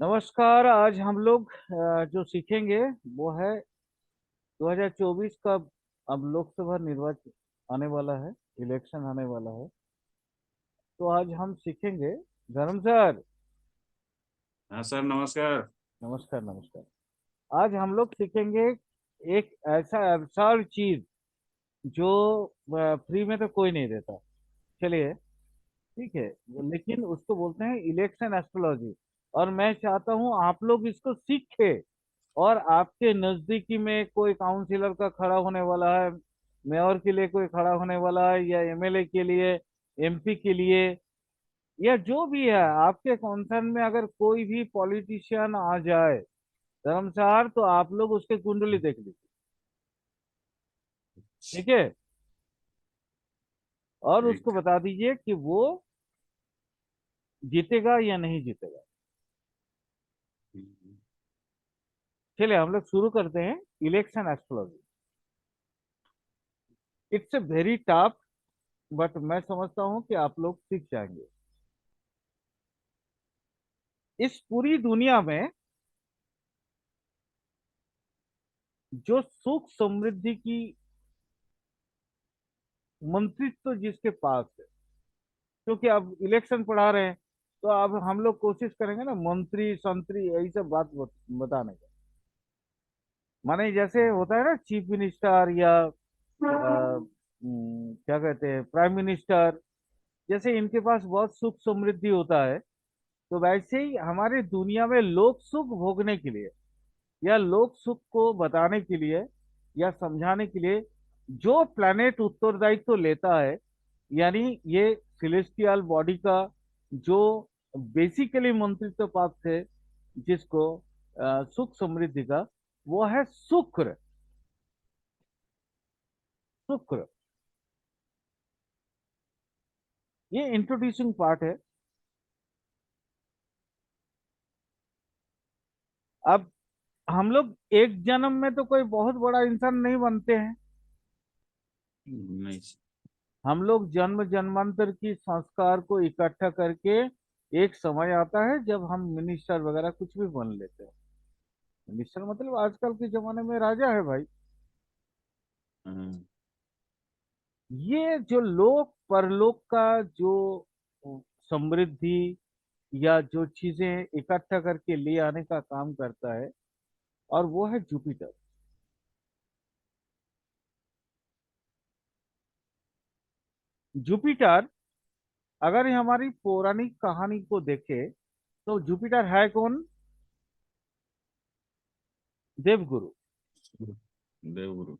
नमस्कार। आज हम लोग जो सीखेंगे वो है 2024 का। अब लोकसभा निर्वाचन आने वाला है, इलेक्शन आने वाला है। तो आज हम सीखेंगे। धर्म सर, हाँ सर, नमस्कार। नमस्कार नमस्कार। आज हम लोग सीखेंगे एक ऐसा absurd चीज जो फ्री में तो कोई नहीं देता। चलिए, ठीक है। लेकिन उसको बोलते हैं इलेक्शन एस्ट्रोलॉजी। और मैं चाहता हूं आप लोग इसको सीखे। और आपके नजदीकी में कोई काउंसिलर का खड़ा होने वाला है, मेयर के लिए कोई खड़ा होने वाला है, या एमएलए के लिए, एमपी के लिए, या जो भी है आपके कॉन्सर्न में, अगर कोई भी पॉलिटिशियन आ जाए धर्मसार, तो आप लोग उसके कुंडली देख लीजिए। ठीक है। और उसको ठीक। बता दीजिए कि वो जीतेगा या नहीं जीतेगा। चलिए हम लोग शुरू करते हैं। Election astrology, it's a very tough, but मैं समझता हूं कि आप लोग सीख जाएंगे। इस पूरी दुनिया में जो सुख समृद्धि की मंत्रित्व जिसके पास है, क्योंकि अब इलेक्शन पढ़ा रहे हैं, तो अब हम लोग कोशिश करेंगे ना मंत्री संतरी यही सब बात बताने का। माने जैसे होता है ना चीफ मिनिस्टर, या क्या कहते हैं प्राइम मिनिस्टर, जैसे इनके पास बहुत सुख समृद्धि होता है। तो वैसे ही हमारे दुनिया में लोक सुख भोगने के लिए, या लोक सुख को बताने के लिए, या समझाने के लिए जो प्लैनेट उत्तरदायित्व लेता है, यानी ये सिलेस्टियल बॉडी का जो बेसिकली मंत्रित्व प्राप्त है, जिसको सुख समृद्धि का, वो है शुक्र। शुक्र, ये इंट्रोड्यूसिंग पार्ट है। अब हम लोग एक जन्म में तो कोई बहुत बड़ा इंसान नहीं बनते हैं। नहीं। हम लोग जन्म जन्मांतर की संस्कार को इकट्ठा करके एक समय आता है जब हम मिनिस्टर वगैरह कुछ भी बन लेते हैं। मिनिस्टर मतलब आजकल के जमाने में राजा है भाई। हाँ। ये जो लोक परलोक का जो समृद्धि या जो चीजें इकट्ठा करके ले आने का काम करता है, और वो है जुपिटर। जुपिटर, अगर ये हमारी पौराणिक कहानी को देखे, तो जुपिटर है कौन? देवगुरु। देवगुरु।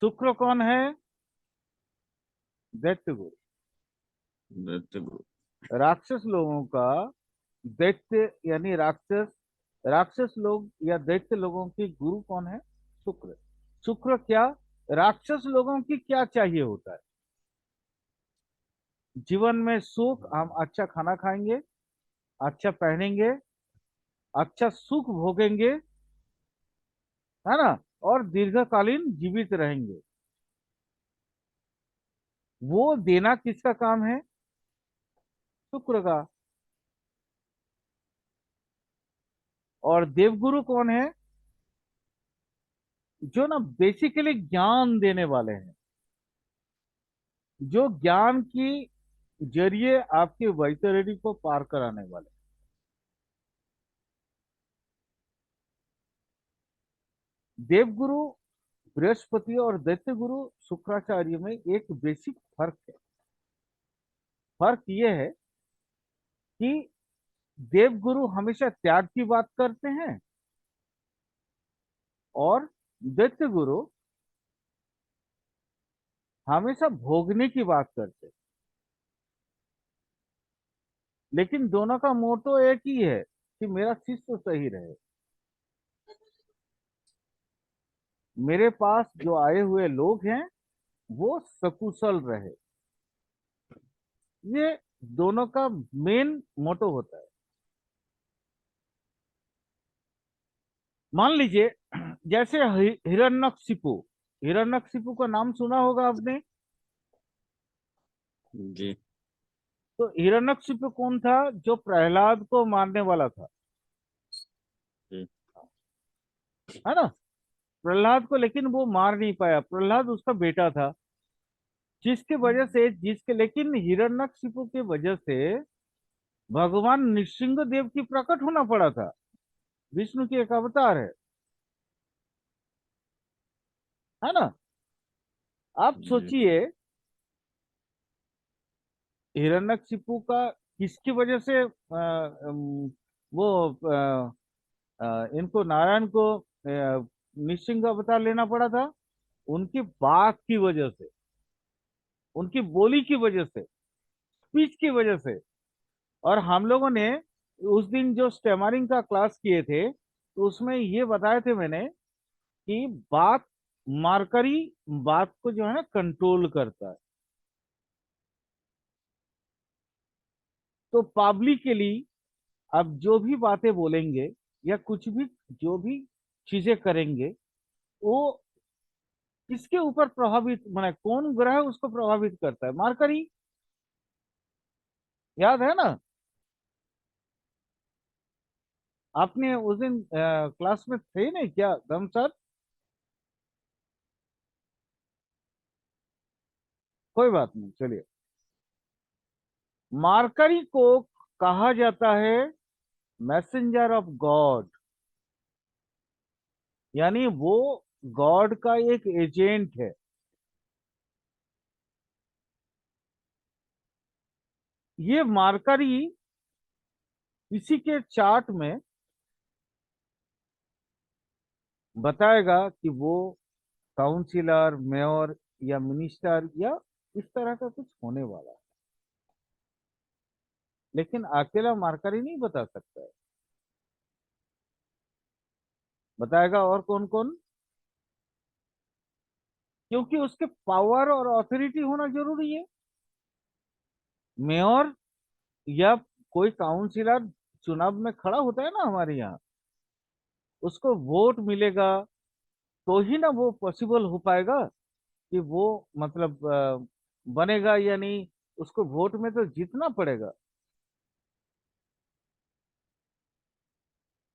शुक्र कौन है? दैत्य गुरु। दैत्य गुरु। राक्षस लोगों का दैत्य यानी राक्षस, राक्षस लोग या दैत्य लोगों की गुरु कौन है? शुक्र। शुक्र क्या, राक्षस लोगों की क्या चाहिए होता है? जीवन में सुख, हम अच्छा खाना खाएंगे, अच्छा पहनेंगे, अच्छा सुख भोगेंगे, है ना, और दीर्घकालीन जीवित रहेंगे। वो देना किसका काम है? शुक्र का। और देवगुरु कौन है? जो ना बेसिकली ज्ञान देने वाले हैं, जो ज्ञान की जरिए आपके वैतरणी को पार कराने वाले। देवगुरु बृहस्पति और दैत्य गुरु शुक्राचार्य में एक बेसिक फर्क है। फर्क यह है कि देवगुरु हमेशा त्याग की बात करते हैं, और दैत्य गुरु हमेशा भोगने की बात करते हैं। लेकिन दोनों का मोटो एक ही है कि मेरा शिष्य सही रहे। मेरे पास जो आए हुए लोग हैं वो सकुशल रहे। ये दोनों का मेन मोटो होता है। मान लीजिए जैसे हिरण्यकशिपु। हिरण्यकशिपु का नाम सुना होगा आपने। जी। तो हिरण्यकशिपु कौन था? जो प्रहलाद को मारने वाला था, जी। है ना? प्रहलाद को लेकिन वो मार नहीं पाया, प्रहलाद उसका बेटा था, जिसके वजह से, जिसके लेकिन हिरण्यकशिपु की वजह से भगवान नृसिंह देव की प्रकट होना पड़ा था। विष्णु की एक अवतार है ना? आप जी। सोचिए, हिरण्यकशिपु का किसकी वजह से वो इनको नारायण को नृसिंह अवतार लेना पड़ा था? उनकी बात की वजह से, उनकी बोली की वजह से, स्पीच की वजह से। और हम लोगों ने उस दिन जो स्टेमरिंग का क्लास किए थे, तो उसमें ये बताए थे मैंने कि बात, मार्करी बात को जो है ना कंट्रोल करता है। तो पब्लिकली अब जो भी बातें बोलेंगे या कुछ भी, जो भी चीजें करेंगे, वो किसके ऊपर प्रभावित, माने कौन ग्रह उसको प्रभावित करता है? मार्करी, याद है ना? आपने उस दिन क्लास में थे नहीं क्या धम सर? कोई बात नहीं, चलिए। मार्करी को कहा जाता है मैसेंजर ऑफ गॉड, यानी वो गॉड का एक एजेंट है। ये मार्करी किसी के चार्ट में बताएगा कि वो काउंसिलर, मेयर या मिनिस्टर या इस तरह का कुछ होने वाला है, लेकिन अकेला मार्करी नहीं बता सकता है। बताएगा और कौन कौन, क्योंकि उसके पावर और अथॉरिटी होना जरूरी है। मेयर या कोई काउंसिलर चुनाव में खड़ा होता है ना हमारे यहाँ, उसको वोट मिलेगा, तो ही ना वो पॉसिबल हो पाएगा कि वो मतलब बनेगा या नहीं। उसको वोट में तो जीतना पड़ेगा।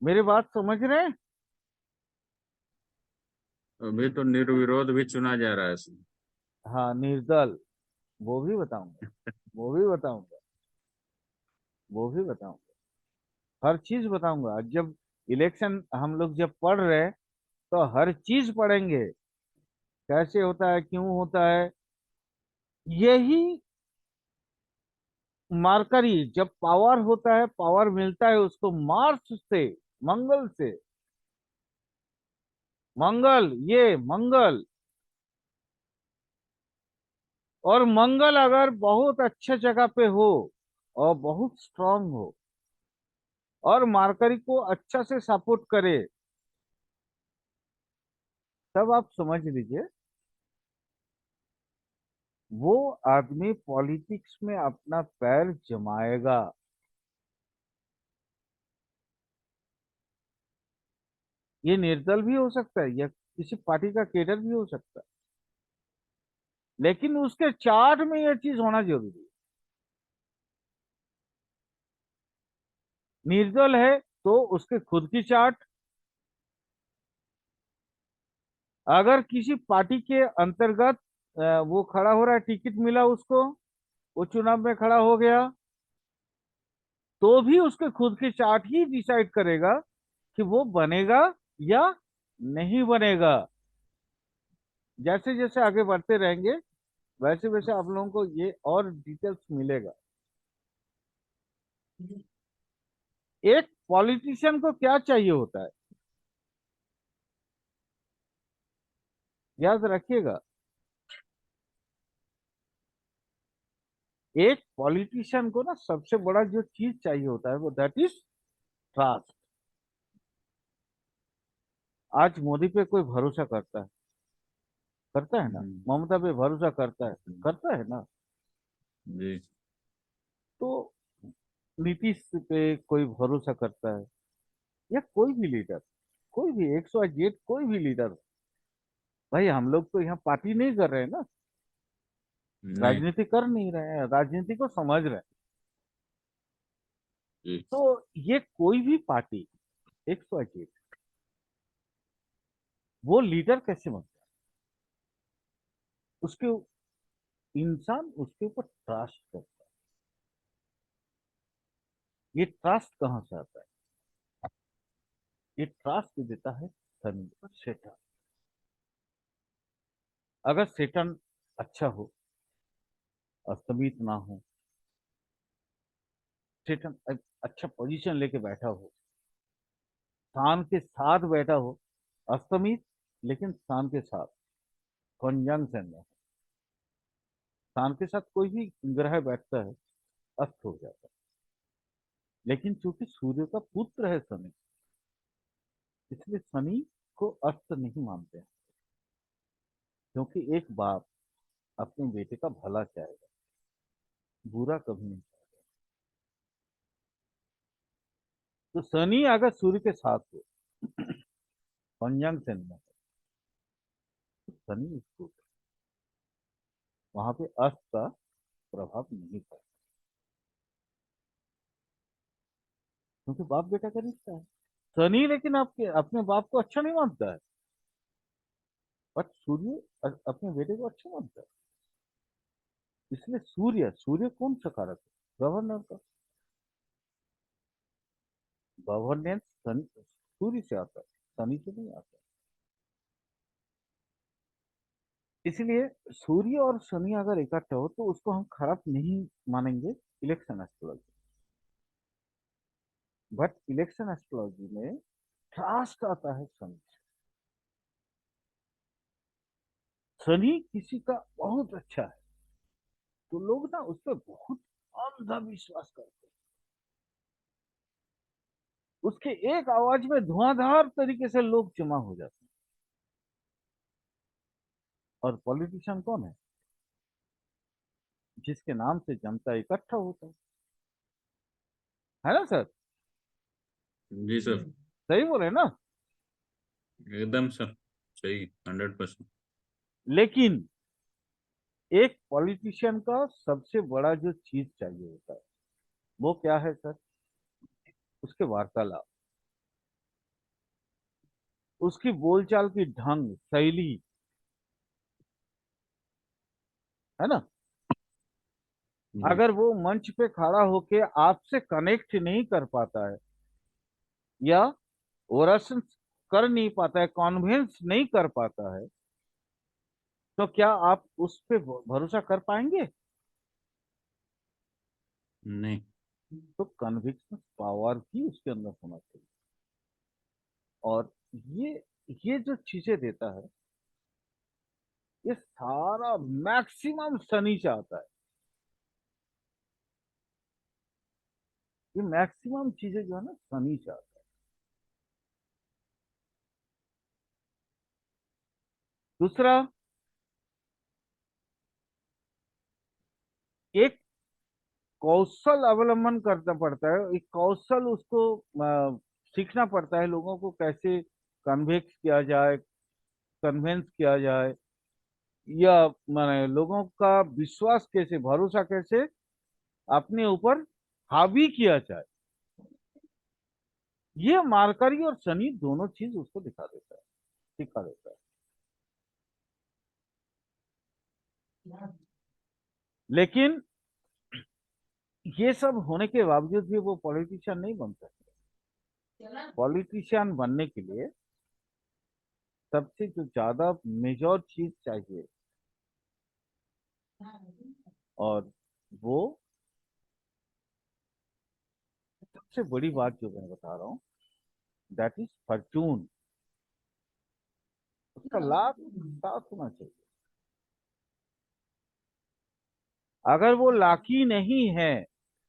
मेरी बात समझ रहे हैं? अभी तो निर्विरोध भी चुना जा रहा है इसमें। हाँ, निर्दल, वो भी बताऊंगा, वो भी बताऊंगा, वो भी बताऊंगा, हर चीज बताऊंगा। जब इलेक्शन हम लोग जब पढ़ रहे हैं, तो हर चीज पढ़ेंगे, कैसे होता है, क्यों होता है। यही मार्करी, जब पावर होता है, पावर मिलता है उसको मार्स से, मंगल से। मंगल, ये मंगल, और मंगल अगर बहुत अच्छे जगह पे हो और बहुत स्ट्रांग हो और मार्करी को अच्छा से सपोर्ट करे, तब आप समझ लीजिए वो आदमी पॉलिटिक्स में अपना पैर जमाएगा। ये निर्दल भी हो सकता है या किसी पार्टी का केडर भी हो सकता है, लेकिन उसके चार्ट में यह चीज होना जरूरी है। निर्दल है तो उसके खुद की चार्ट, अगर किसी पार्टी के अंतर्गत वो खड़ा हो रहा है, टिकट मिला उसको, वो चुनाव में खड़ा हो गया, तो भी उसके खुद की चार्ट ही डिसाइड करेगा कि वो बनेगा या नहीं बनेगा। जैसे जैसे आगे बढ़ते रहेंगे, वैसे वैसे आप लोगों को ये और डिटेल्स मिलेगा। एक पॉलिटिशियन को क्या चाहिए होता है, याद रखिएगा। एक पॉलिटिशियन को ना सबसे बड़ा जो चीज चाहिए होता है, वो दैट इज ट्रस्ट। आज मोदी पे कोई भरोसा करता है? करता है ना? हम्म। ममता पे भरोसा करता है? हम्म। करता है ना? जी। तो नीतीश पे कोई भरोसा करता है? या कोई भी लीडर, कोई भी 108 कोई भी लीडर। भाई हम लोग तो यहाँ पार्टी नहीं कर रहे हैं ना, नहीं। राजनीति कर नहीं रहे हैं, राजनीति को समझ रहे हैं। जी तो ये कोई भी पार्टी XYZ, वो लीडर कैसे बनता है? उसके इंसान उसके ऊपर ट्रस्ट करता है। ये ट्रस्ट कहाँ से आता है? ये ट्रस्ट देता है सन सेटन। अगर सेटन अच्छा हो, अस्तमित ना हो, सेटन अच्छा पोजीशन लेके बैठा हो, शान के साथ बैठा हो, अस्तमित लेकिन शान के साथ, कंजंक्शन में, शान के साथ कोई भी ग्रह बैठता है अस्त हो जाता है। लेकिन चूंकि सूर्य का पुत्र है शनि, इसलिए शनि को अस्त नहीं मानते हैं। क्योंकि एक बाप अपने बेटे का भला चाहेगा, बुरा कभी नहीं चाहेगा। तो शनि अगर सूर्य के साथ हो, कंजंक्शन में, तो शनि उसको वहां पे अस्त का प्रभाव नहीं पड़ता, क्योंकि बाप बेटा का रिश्ता है। शनि लेकिन आपके अपने बाप को अच्छा नहीं मानता है, बट सूर्य अपने बेटे को अच्छा मानता है। इसलिए सूर्य सूर्य कौन सा कारक है? गवर्नर का। गवर्नेंस सूर्य से आता है, शनि से नहीं आता। इसलिए सूर्य और शनि अगर इकट्ठा हो तो उसको हम खराब नहीं मानेंगे election astrology. But election astrology में ट्रस्ट आता है शनि से। शनि किसी का बहुत अच्छा है तो लोग ना उस पर बहुत अंधविश्वास करते हैं। उसके एक आवाज में धुआंधार तरीके से लोग जमा हो जाते हैं। और पॉलिटिशियन कौन है? जिसके नाम से जनता इकट्ठा होता है ना सर? जी सर, सही बोले ना? एकदम सर, सही, 100%। लेकिन एक पॉलिटिशियन का सबसे बड़ा जो चीज चाहिए होता है वो क्या है सर? उसके वार्तालाप, उसकी बोलचाल की ढंग शैली, है ना? जी अगर वो मंच पे खड़ा होके आपसे कनेक्ट नहीं कर पाता है या ओरेशन कर नहीं पाता है, कॉन्विंस नहीं कर पाता है, तो क्या आप उस पे भरोसा कर पाएंगे? नहीं। तो कन्विक्शन पावर भी उसके अंदर होना चाहिए। और ये ये जो चीजें देता है, ये सारा मैक्सिमम शनि से आता है। ये मैक्सिमम चीजें जो है ना शनि से आता है। दूसरा, एक कौशल अवलंबन करना पड़ता है, एक कौशल उसको सीखना पड़ता है, लोगों को कैसे कन्विक्स किया जाए, कन्वेंस किया जाए, या माने लोगों का विश्वास कैसे, भरोसा कैसे अपने ऊपर हावी किया जाए। ये मार्करी और शनि दोनों चीज उसको दिखा देता है, सिखा देता है। लेकिन ये सब होने के बावजूद भी वो पॉलिटिशियन नहीं बन सकते। पॉलिटिशियन बनने के लिए सबसे जो ज्यादा मेजर चीज चाहिए, और वो सबसे बड़ी बात जो मैं बता रहा हूँ, दैट इज फॉर्चून। उसका लाभ साथ होना चाहिए। अगर वो लाकी नहीं है,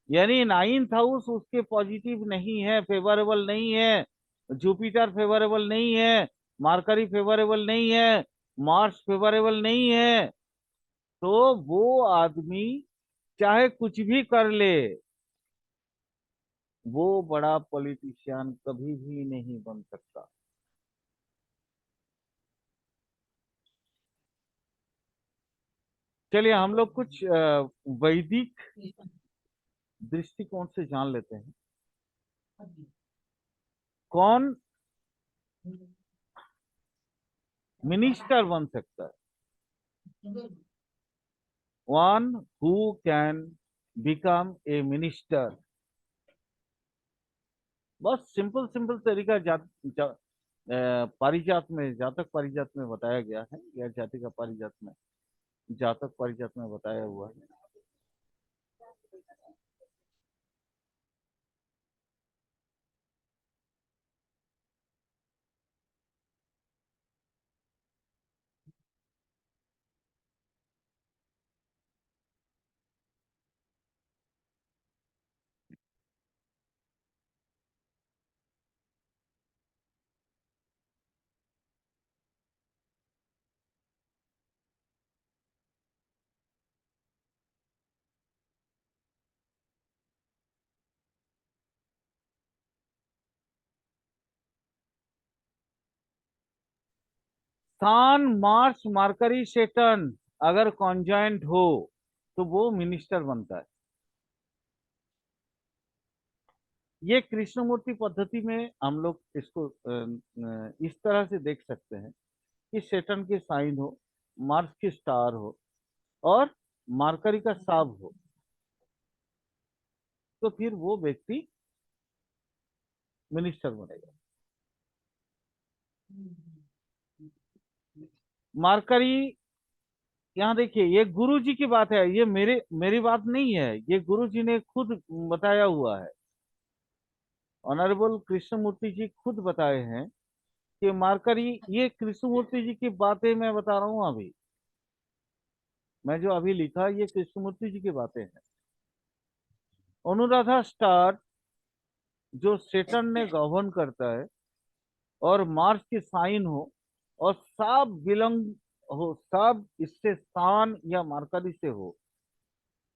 यानी नाइन्थ हाउस उसके पॉजिटिव नहीं है, फेवरेबल नहीं है, जुपिटर फेवरेबल नहीं है, मार्करी फेवरेबल नहीं है, मार्स फेवरेबल नहीं है, तो वो आदमी चाहे कुछ भी कर ले, वो बड़ा पॉलिटिशियन कभी भी नहीं बन सकता। चलिए हम लोग कुछ वैदिक दृष्टिकोण से जान लेते हैं कौन मिनिस्टर बन सकता है? One who can become a minister. बस सिंपल सिंपल तरीका पारिजात में, जातक पारिजात में बताया गया है, या जाति का पारिजात में, जातक पारिजात में बताया हुआ है। सन मार्स मरकरी सेटन अगर कॉन्जॉइंट हो तो वो मिनिस्टर बनता है। ये कृष्णमूर्ति पद्धति में हम लोग इसको इस तरह से देख सकते हैं कि सेटन के साइन हो, मार्स की स्टार हो, और मरकरी का साब हो, तो फिर वो व्यक्ति मिनिस्टर बनेगा। मरकरी, यहाँ देखिए, ये गुरु जी की बात है, ये मेरी बात नहीं है, ये गुरु जी ने खुद बताया हुआ है। ऑनरेबल कृष्णमूर्ति जी खुद बताए हैं कि मरकरी, ये कृष्णमूर्ति जी की बातें मैं बता रहा हूँ अभी, मैं जो अभी लिखा ये कृष्णमूर्ति जी की बातें हैं। अनुराधा स्टार जो सेटन ने गवर्न करता है, और मार्स की साइन हो, और सब बिलोंग हो, सब इससे सान या मरकरी से हो,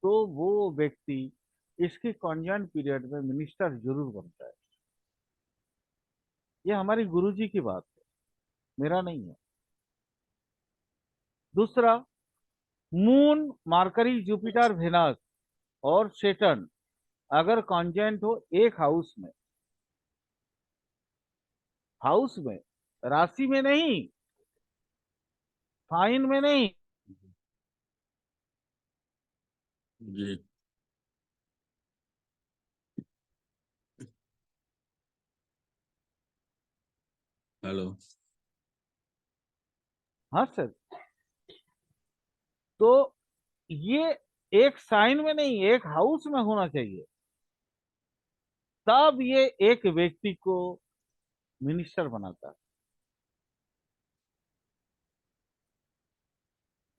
तो वो व्यक्ति इसकी कॉन्जॉइंट पीरियड में मिनिस्टर जरूर बनता है। ये हमारी गुरु जी की बात है, मेरा नहीं है। दूसरा, मून मरकरी जुपिटर वेनस और सेटन अगर कॉन्जॉइंट हो एक हाउस में, राशि में नहीं, साइन में नहीं। जी। हेलो। हाँ सर। तो ये एक साइन में नहीं, एक हाउस में होना चाहिए, तब ये एक व्यक्ति को मिनिस्टर बनाता है।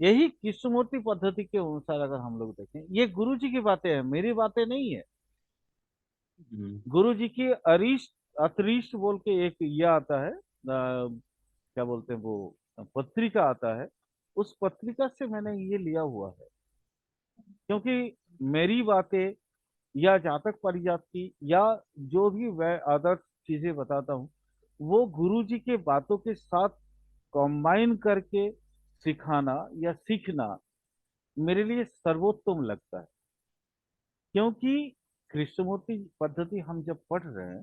यही कृष्णमूर्ति पद्धति के अनुसार अगर हम लोग देखें, ये गुरु जी की बातें हैं, मेरी बातें नहीं है। गुरु जी की अरिष्ट अतरिष्ट बोल के एक यह आता है, क्या बोलते हैं वो, पत्रिका आता है, उस पत्रिका से मैंने ये लिया हुआ है। क्योंकि मेरी बातें या जातक परिजात की, या जो भी मैं अदर चीजें बताता हूँ, वो गुरु जी के बातों के साथ कंबाइन करके सिखाना या सीखना मेरे लिए सर्वोत्तम लगता है। क्योंकि कृष्णमूर्ति पद्धति हम जब पढ़ रहे हैं,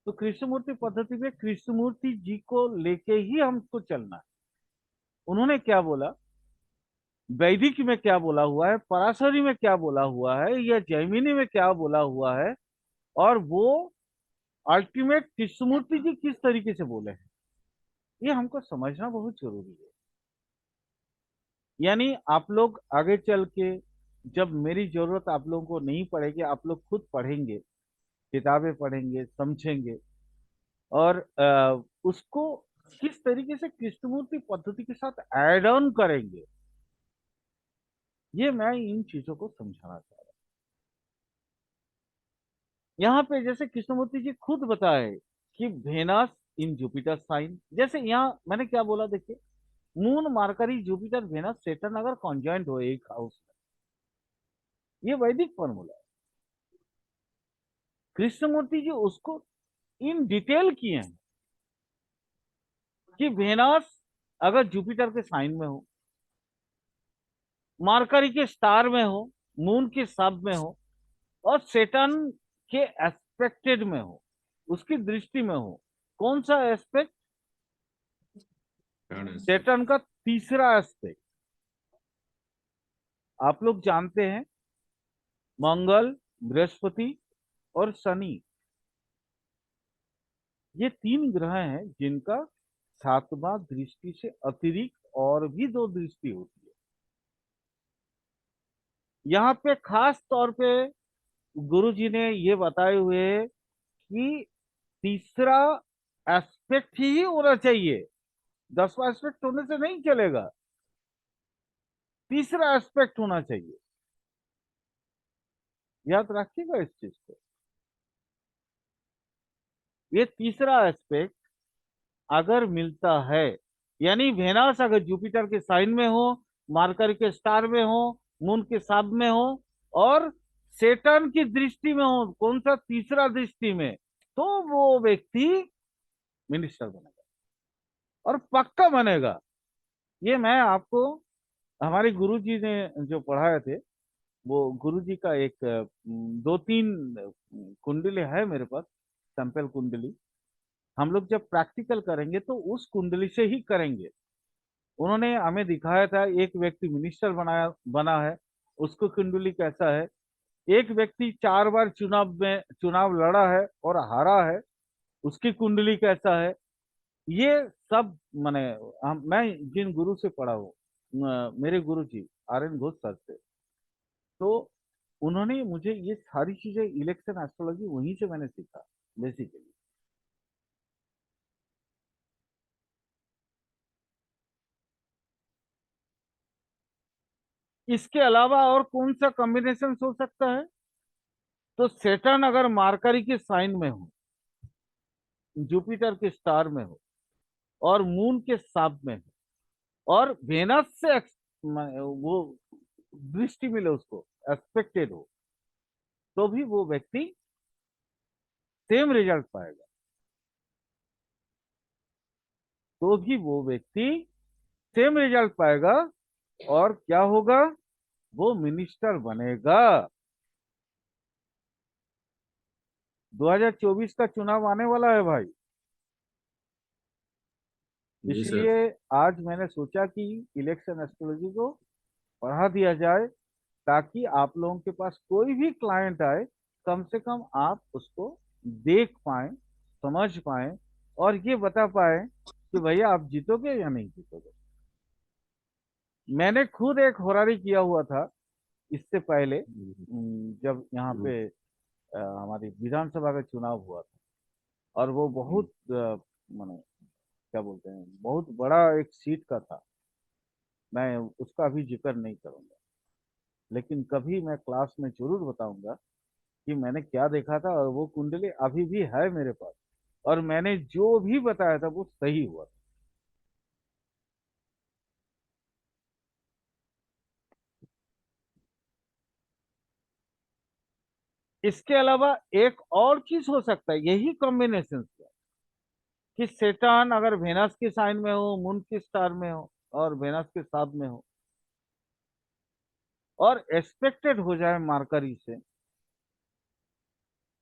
तो कृष्णमूर्ति पद्धति में कृष्णमूर्ति जी को लेके ही हमको चलना है। उन्होंने क्या बोला, वैदिक में क्या बोला हुआ है, पराशरी में क्या बोला हुआ है, या जैमिनी में क्या बोला हुआ है, और वो अल्टीमेट कृष्णमूर्ति जी किस तरीके से बोले हैं, ये हमको समझना बहुत जरूरी है। यानी आप लोग आगे चल के, जब मेरी जरूरत आप लोगों को नहीं पड़ेगी, आप लोग खुद पढ़ेंगे, किताबें पढ़ेंगे, समझेंगे, और उसको किस तरीके से कृष्णमूर्ति पद्धति के साथ ऐड ऑन करेंगे, ये मैं इन चीजों को समझाना चाह रहा हूँ। यहाँ पे जैसे कृष्णमूर्ति जी खुद बताए कि वेनस इन जुपिटर साइन, जैसे यहाँ मैंने क्या बोला देखिए, मून मरकरी जुपिटर वेनस सेटन अगर कॉन्जॉइंट हो एक हाउस में, ये वैदिक फॉर्मूला है। कृष्णमूर्ति जी उसको इन डिटेल किए हैं कि वेनस अगर जुपिटर के साइन में हो, मरकरी के स्टार में हो, मून के सब में हो, और सेटन के एस्पेक्टेड में हो, उसकी दृष्टि में हो। कौन सा एस्पेक्ट? सैटर्न का तीसरा एस्पेक्ट। आप लोग जानते हैं मंगल, बृहस्पति और शनि, ये तीन ग्रह हैं जिनका सातवां दृष्टि से अतिरिक्त और भी दो दृष्टि होती है। यहाँ पे खास तौर पे गुरु जी ने ये बताए हुए हैं कि तीसरा एस्पेक्ट ही होना चाहिए, 10वां एस्पेक्ट होने से नहीं चलेगा, तीसरा एस्पेक्ट होना चाहिए। याद रखिएगा इस चीज को। ये तीसरा एस्पेक्ट अगर मिलता है, यानी वेनस अगर जुपिटर के साइन में हो, मार्कर के स्टार में हो, मून के साथ में हो, और सेटर्न की दृष्टि में हो, कौन सा? तीसरा दृष्टि में, तो वो व्यक्ति मिनिस्टर बनेगा और पक्का बनेगा। ये मैं आपको, हमारे गुरु जी ने जो पढ़ाए थे, वो गुरु जी का एक दो तीन कुंडली है मेरे पास, सैंपल कुंडली। हम लोग जब प्रैक्टिकल करेंगे तो उस कुंडली से ही करेंगे। उन्होंने हमें दिखाया था, एक व्यक्ति मिनिस्टर बना है, उसको कुंडली कैसा है। एक व्यक्ति 4 बार चुनाव लड़ा है और हारा है, उसकी कुंडली कैसा है। ये सब मैंने, मैं जिन गुरु से पढ़ा हूँ, मेरे गुरु जी RN घोष सर से, तो उन्होंने मुझे ये सारी चीजें, इलेक्शन एस्ट्रोलॉजी वहीं से मैंने सीखा बेसिकली। इसके अलावा और कौन सा कॉम्बिनेशन हो सकता है? तो सेटर्न अगर मार्करी के साइन में हो, जुपिटर के स्टार में हो, और मून के साथ में हो, और वेनस से वो दृष्टि मिले उसको, एक्सपेक्टेड हो, तो भी वो व्यक्ति सेम रिजल्ट पाएगा, तो भी वो व्यक्ति सेम रिजल्ट पाएगा। और क्या होगा? वो मिनिस्टर बनेगा। 2024 का चुनाव आने वाला है भाई, जी सर। इसलिए आज मैंने सोचा कि इलेक्शन एस्ट्रोलॉजी को पढ़ा दिया जाए, ताकि आप लोगों के पास कोई भी क्लाइंट आए, कम से कम आप उसको देख पाए, समझ पाए, और ये बता पाए कि भैया आप जीतोगे या नहीं जीतोगे। मैंने खुद एक होरारी किया हुआ था इससे पहले, जब यहाँ पे हमारी विधानसभा का चुनाव हुआ था, और वो बहुत माने क्या बोलते हैं, बहुत बड़ा एक सीट का था। मैं उसका अभी जिक्र नहीं करूंगा, लेकिन कभी मैं क्लास में जरूर बताऊंगा कि मैंने क्या देखा था, और वो कुंडली अभी भी है मेरे पास, और मैंने जो भी बताया था वो सही हुआ था। इसके अलावा एक और चीज हो सकता है, यही कॉम्बिनेशन कि सेटर्न अगर वेनस के साइन में हो, मून के स्टार में हो, और वेनस के साथ में हो, और एक्सपेक्टेड हो जाए मार्करी से,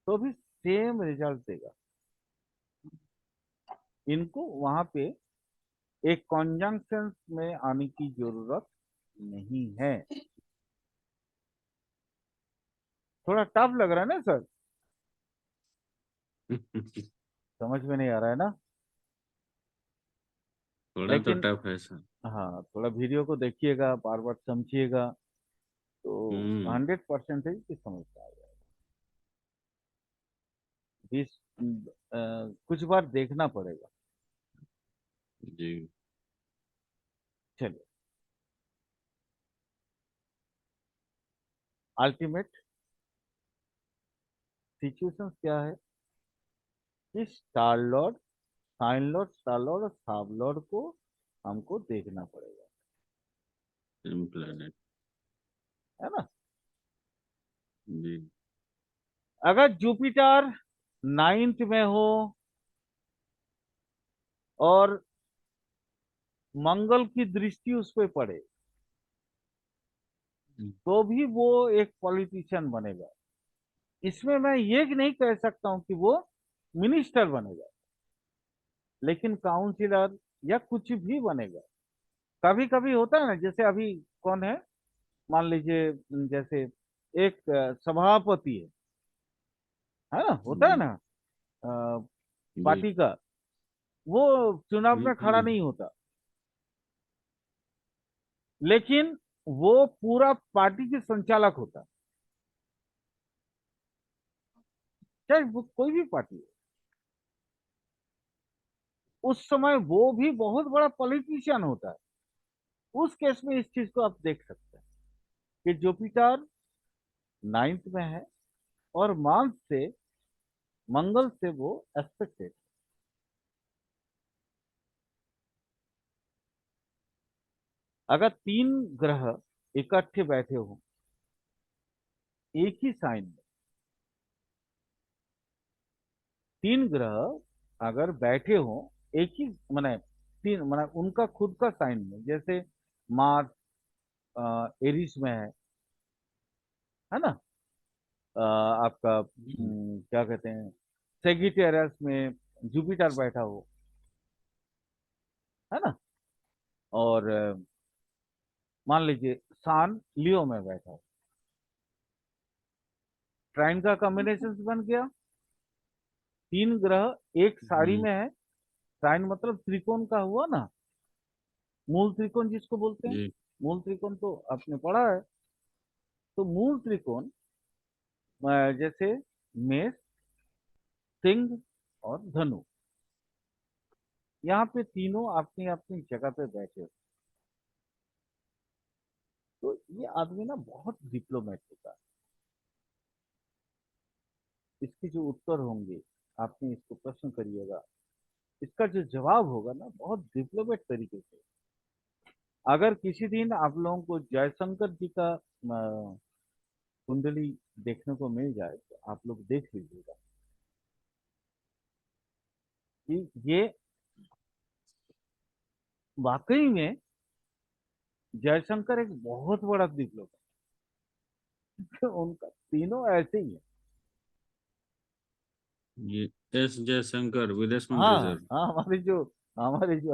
तो भी सेम रिजल्ट देगा। इनको वहां पे एक कॉन्जंक्शन में आने की जरूरत नहीं है। थोड़ा टफ लग रहा है ना सर? समझ में नहीं आ रहा है ना? थोड़ा तो लेकिन टफ है सर। हाँ, थोड़ा वीडियो को देखिएगा, बार बार समझिएगा, तो हम्म। 100% की समझ में आ जाएगा। 20 कुछ बार देखना पड़ेगा। जी। चलिए, अल्टीमेट सिचुएशन क्या है कि star lord, sign lord, star lord और साब लॉर्ड को हमको देखना पड़ेगा, सेम प्लेनेट। है ना? जी। अगर जुपिटर नाइन्थ में हो और मंगल की दृष्टि उस पर पड़े, तो भी वो एक पॉलिटिशियन बनेगा। इसमें मैं ये नहीं कह सकता हूं कि वो मिनिस्टर बनेगा, लेकिन काउंसिलर या कुछ भी बनेगा। कभी कभी होता है ना, जैसे अभी कौन है, मान लीजिए जैसे एक सभापति है ना, होता है जी ना जी। पार्टी का, वो चुनाव में खड़ा हम्म। नहीं होता, लेकिन वो पूरा पार्टी के संचालक होता है, चाहे वो कोई भी पार्टी हो। उस समय वो भी बहुत बड़ा पॉलिटिशियन होता है। उस केस में इस चीज को आप देख सकते हैं कि जुपिटर नाइन्थ में है, और मार्स से, मंगल से वो एस्पेक्टेड। अगर तीन ग्रह इकट्ठे बैठे हो एक ही साइन में, तीन ग्रह अगर बैठे हो एक ही, माने तीन, माने उनका खुद का साइन में, जैसे मार्स एरिस में है ना, आपका क्या कहते हैं, सेगिटेरियस में जुपिटर बैठा हो, है ना, और मान लीजिए सान लियो में बैठा हो, ट्राइन का कॉम्बिनेशन बन गया। तीन ग्रह एक साड़ी हम्म। में है, ट्राइन मतलब त्रिकोण का हुआ ना, मूल त्रिकोण जिसको बोलते हैं। जी मूल त्रिकोण तो आपने पढ़ा है। तो मूल त्रिकोण जैसे मेष, सिंह और धनु, यहाँ पे तीनों अपनी अपनी जगह पे बैठे हो। तो ये आदमी ना बहुत डिप्लोमेट होता है। इसके जो उत्तर होंगे, आपने इसको प्रश्न करिएगा, इसका जो जवाब होगा ना, बहुत डिप्लोमेट तरीके से। अगर किसी दिन आप लोगों को जयशंकर जी का कुंडली देखने को मिल जाए, तो आप लोग देख लीजिएगा कि ये वाकई में जयशंकर एक बहुत बड़ा डिप्लोमेट है। उनका तीनों ऐसे ही है। ये एस जयशंकर विदेश मंत्री हाँ सर। हाँ, हमारे जो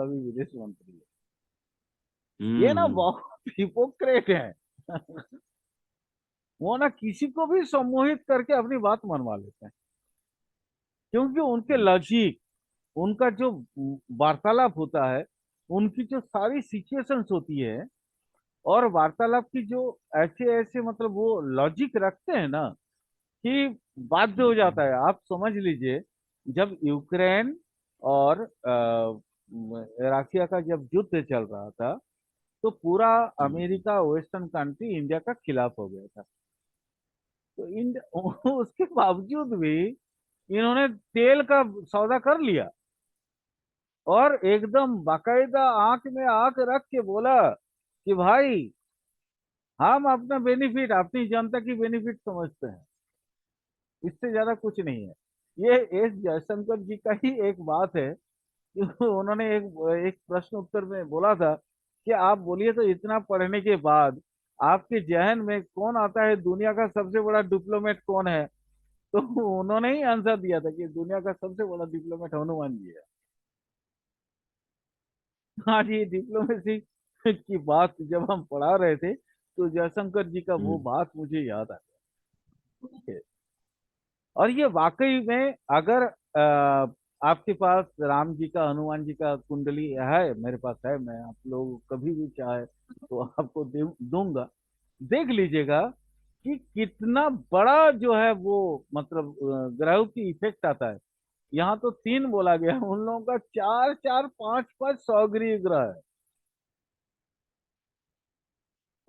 अभी विदेश मंत्री है, ये ना हम्म। बहुत हिपोक्रेट है। वो ना किसी को भी सम्मोहित करके अपनी बात मनवा लेते हैं, क्योंकि उनके लॉजिक, उनका जो वार्तालाप होता है, उनकी जो सारी सिचुएशंस होती है, और वार्तालाप की जो ऐसे ऐसे मतलब वो लॉजिक रखते हैं ना, कि बाध्य हो जाता है। आप समझ लीजिए, जब यूक्रेन और रशिया का जब युद्ध चल रहा था, तो पूरा अमेरिका, वेस्टर्न कंट्री इंडिया का खिलाफ हो गया था। तो उसके बावजूद भी इन्होंने तेल का सौदा कर लिया, और एकदम बाकायदा आंख में आंख रख के बोला कि भाई, हम अपना बेनिफिट, अपनी जनता की बेनिफिट समझते हैं, इससे ज्यादा कुछ नहीं है। ये एस जयशंकर जी का ही एक बात है कि उन्होंने एक एक प्रश्न उत्तर में बोला था कि आप बोलिए तो, इतना पढ़ने के बाद आपके जहन में कौन आता है, दुनिया का सबसे बड़ा डिप्लोमेट कौन है? तो उन्होंने ही आंसर दिया था कि दुनिया का सबसे बड़ा डिप्लोमेट हनुमान जी है। हाँ जी, डिप्लोमेसी की बात जब हम पढ़ा रहे थे, तो जयशंकर जी का वो हम्म। बात मुझे याद आ गया। और ये वाकई में, अगर आपके पास राम जी का, हनुमान जी का कुंडली है, मेरे पास है, मैं आप लोग कभी भी चाहे तो आपको दूंगा। देख लीजिएगा कि कितना बड़ा जो है वो, मतलब ग्रहों की इफेक्ट आता है। यहाँ तो तीन बोला गया, उन लोगों का चार चार पांच पांच सौगृह ग्रह है।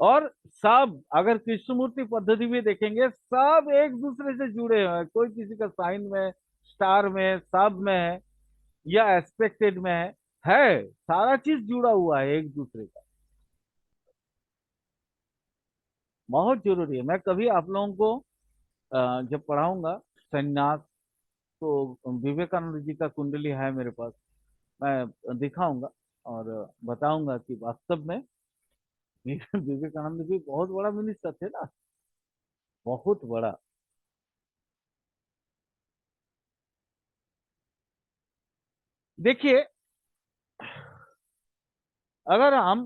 और सब, अगर कृष्णमूर्ति पद्धति भी देखेंगे, सब एक दूसरे से जुड़े हुए हैं। कोई किसी का साइन में, स्टार में, सब में है, या एस्पेक्टेड में है सारा चीज जुड़ा हुआ है एक दूसरे का। बहुत जरूरी है। मैं कभी आप लोगों को जब पढ़ाऊंगा संन्यास, तो विवेकानंद जी का कुंडली है मेरे पास, मैं दिखाऊंगा और बताऊंगा कि वास्तव में विवेकानंद भी बहुत बड़ा मिनिस्टर थे ना, बहुत बड़ा। देखिए, अगर हम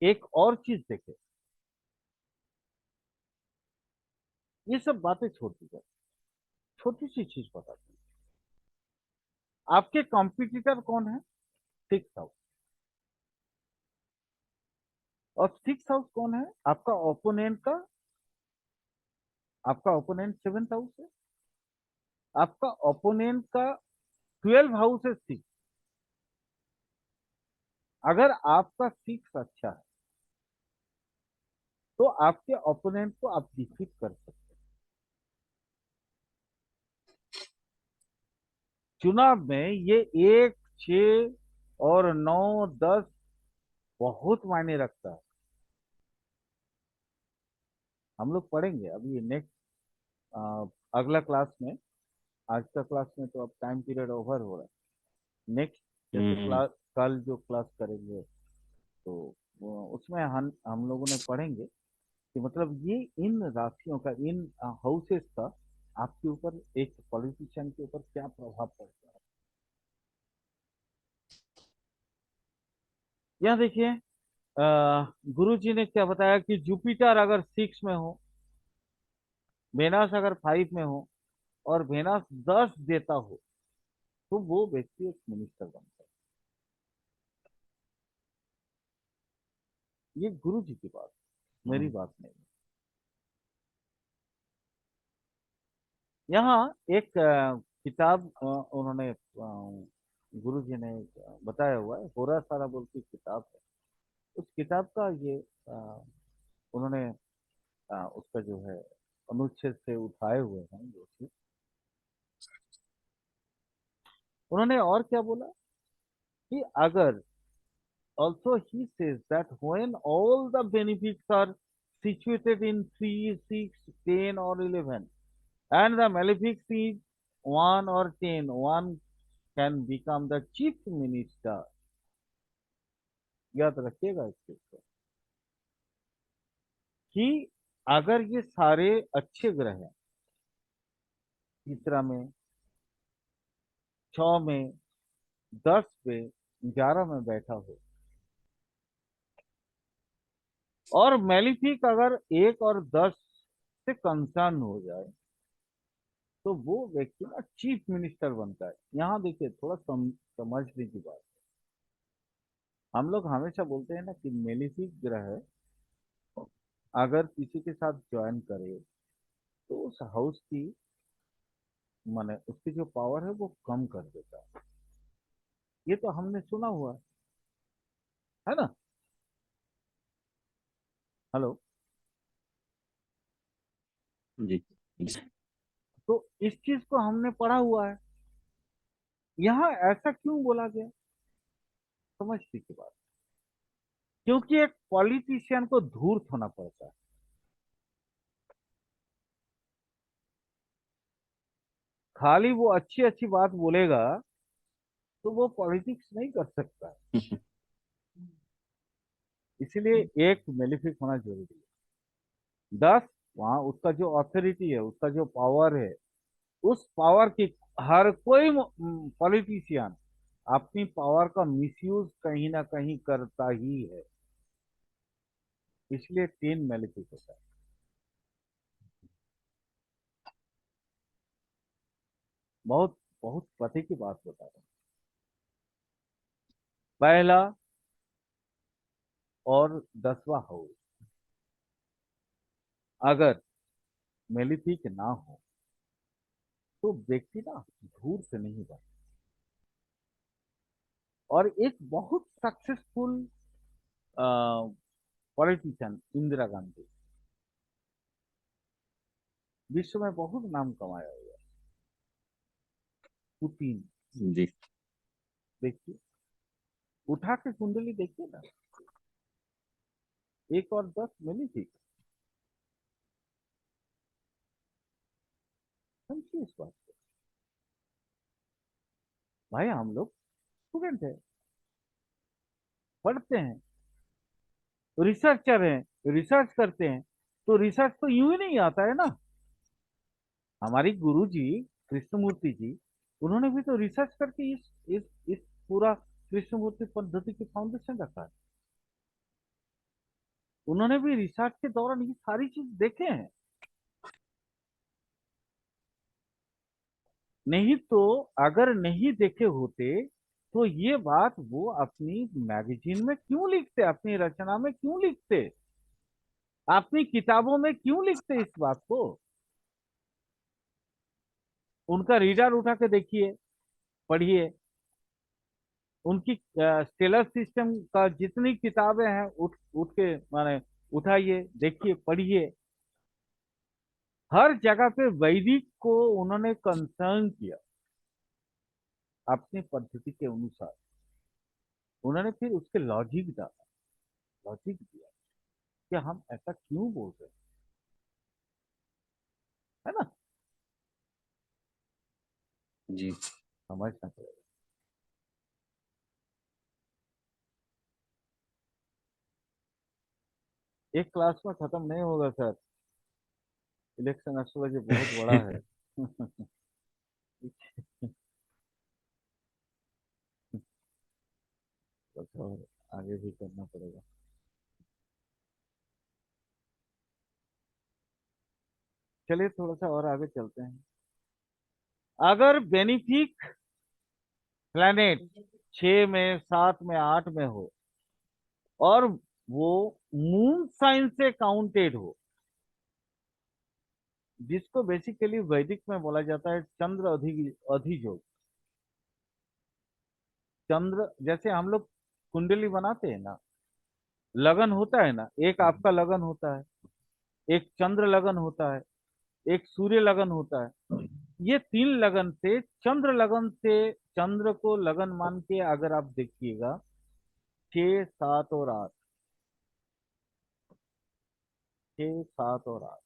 एक और चीज देखें, ये सब बातें छोड़ दीजिए, छोटी सी चीज बताती हूँ। आपके कॉम्पिटिटर कौन है? Six house. और सिक्स हाउस कौन है? आपका ओपोनेंट का, आपका ओपोनेंट सेवेंथ हाउस है। आपका ओपोनेंट का 12 हाउस है सिक्स। अगर आपका सिक्स अच्छा है तो आपके ओपोनेंट को आप डिफीट कर सकते हैं। चुनाव में ये 1, 6 और 9, 10 बहुत मायने रखता है। हम लोग पढ़ेंगे अभी नेक्स्ट, अगला क्लास में। आज का क्लास में तो अब टाइम पीरियड ओवर हो रहा है। नेक्स्ट जैसे हम्म। क्लास, कल जो क्लास करेंगे तो उसमें हम लोगों ने पढ़ेंगे कि मतलब ये इन राशियों का, इन हाउसेस का आपके ऊपर, एक पॉलिटिशियन के ऊपर क्या प्रभाव पड़ता है। यहाँ देखिए, गुरु जी ने क्या बताया कि जुपिटर अगर सिक्स में हो, वेनस अगर फाइव में हो, और वेनस 10 देता हो, तो वो व्यक्ति एक मिनिस्टर बनता है। ये गुरु जी की बात, मेरी हाँ। बात नहीं। यहाँ एक किताब उन्होंने, गुरु जी ने बताया हुआ है, होरा सारा बोल की किताब है। उस किताब का ये उन्होंने उसका जो है अनुच्छेद से उठाए हुए हैं जो चीज। उन्होंने और क्या बोला कि अगर, also he says that when all the benefits are situated in 3, 6, 10 or 11, and the malefics is 1 or 10, one can become the chief minister। याद रखिएगा इस चीज को, कि अगर ये सारे अच्छे ग्रह हैं, तीसरा में, 6 में, 10 में, 11 में बैठा हो, और मेलिफिक अगर 1 और 10 से कंसर्न हो जाए, तो वो व्यक्ति ना चीफ मिनिस्टर बनता है। यहाँ देखिए, थोड़ा समझने की बात। हम लोग हमेशा बोलते हैं ना कि मेलिफिक ग्रह अगर किसी के साथ ज्वाइन करे तो उस हाउस की, माने उसकी जो पावर है वो कम कर देता है। ये तो हमने सुना हुआ है ना। हेलो। जी। तो इस चीज को हमने पढ़ा हुआ है। यहाँ ऐसा क्यों बोला गया? समझने की बात, क्योंकि एक पॉलिटिशियन को धूर्त होना पड़ता है। खाली वो अच्छी अच्छी बात बोलेगा तो वो पॉलिटिक्स नहीं कर सकता। इसीलिए एक मेलिफिक होना जरूरी है। 10, वहां उसका जो अथॉरिटी है, उसका जो पावर है, उस पावर की, हर कोई पॉलिटिशियन अपनी पावर का मिसयूज कहीं ना कहीं करता ही है। इसलिए 3 मेलिफिक होता है। बहुत बहुत पते की बात बता रहा हूँ। पहला और 10वां हाउस अगर मेलिफिक ना हो तो व्यक्ति ना धूर से नहीं बन। और एक बहुत सक्सेसफुल पॉलिटिशियन इंदिरा गांधी, विश्व में बहुत नाम कमाया हुआ है। पुतिन, जी। देखिए, उठा के कुंडली देखिए ना, 1 और 10 मिली थी। समझिए इस बात को। भाई हम लोग स्टूडेंट है, पढ़ते हैं, रिसर्चर हैं, रिसर्च करते हैं। तो रिसर्च तो यूं ही नहीं आता है ना। हमारी गुरु जी कृष्णमूर्ति जी उन्होंने भी तो रिसर्च करके इस पूरा कृष्णमूर्ति पद्धति की फाउंडेशन रखा है। उन्होंने भी रिसर्च के दौरान ये सारी चीज देखे हैं। नहीं तो अगर नहीं देखे होते तो ये बात वो अपनी मैगजीन में क्यों लिखते, अपनी रचना में क्यों लिखते, अपनी किताबों में क्यों लिखते इस बात को। उनका रीडर उठा के देखिए, पढ़िए। उनकी स्टेलर सिस्टम का जितनी किताबें हैं उठ उठ के माने उठाइए, देखिए, पढ़िए। हर जगह पे वैदिक को उन्होंने कंसर्न किया अपनी पद्धति के अनुसार। उन्होंने फिर उसके लॉजिक डाला, लॉजिक दिया कि हम ऐसा क्यों बोल रहे हैं, है ना। जी। समझना पड़ेगा। एक क्लास में खत्म नहीं होगा सर। इलेक्शन एस्ट्रोलॉजी बहुत बड़ा है। बस और आगे भी करना पड़ेगा। चलिए थोड़ा सा और आगे चलते हैं। अगर बेनिफिक प्लैनेट 6 में, 7 में, 8 में हो और वो मून साइन से काउंटेड हो, जिसको बेसिकली वैदिक में बोला जाता है चंद्र अधियोग। चंद्र जैसे हम लोग कुंडली बनाते हैं ना, लगन होता है ना, एक आपका लगन होता है, एक चंद्र लगन होता है, एक सूर्य लगन होता है। ये 3 लगन से, चंद्र लगन से, चंद्र को लगन मान के अगर आप देखिएगा 6, 7 और 8, 6, 7 और 8,